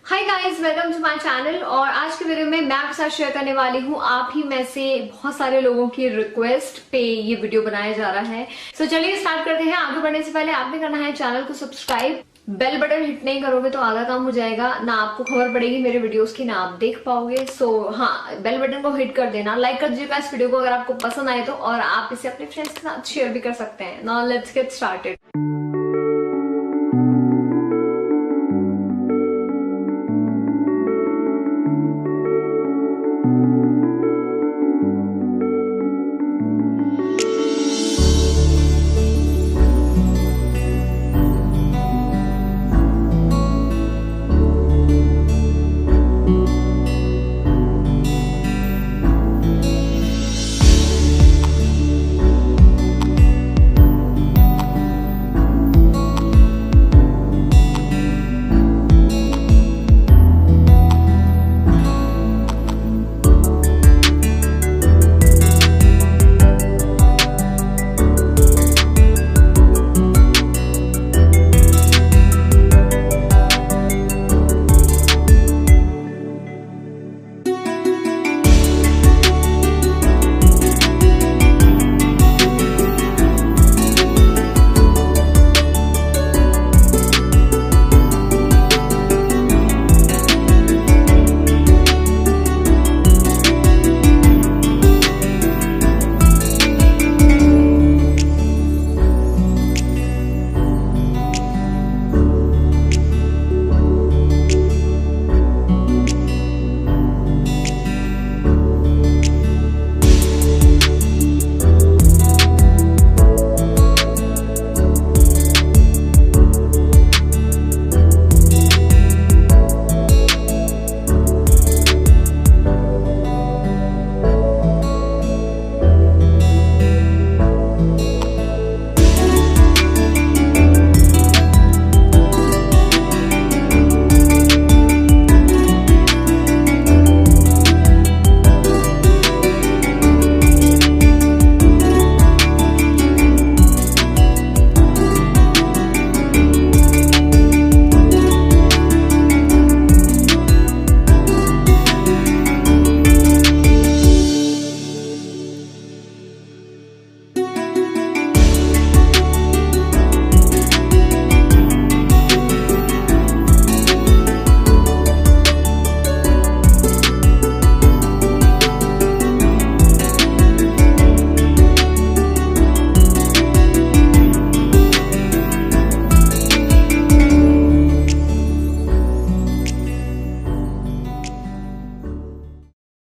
Hi guys, welcome to my channel. और आज के वीडियो में मैं आपके साथ शेयर करने वाली हूँ आप ही में से बहुत सारे लोगों की रिक्वेस्ट पे ये वीडियो बनाया जा रहा है। सो चलिए स्टार्ट करते हैं। आगे बढ़ने से पहले आपने करना है चैनल को सब्सक्राइब, बेल बटन हिट नहीं करोगे तो आधा काम हो जाएगा, ना आपको खबर पड़ेगी मेरे वीडियोस की, ना आप देख पाओगे। सो हाँ, बेल बटन को हिट कर देना, लाइक कर दीजिएगा इस वीडियो को अगर आपको पसंद आए तो, और आप इसे अपने फ्रेंड्स के साथ शेयर भी कर सकते हैं। Now let's get started.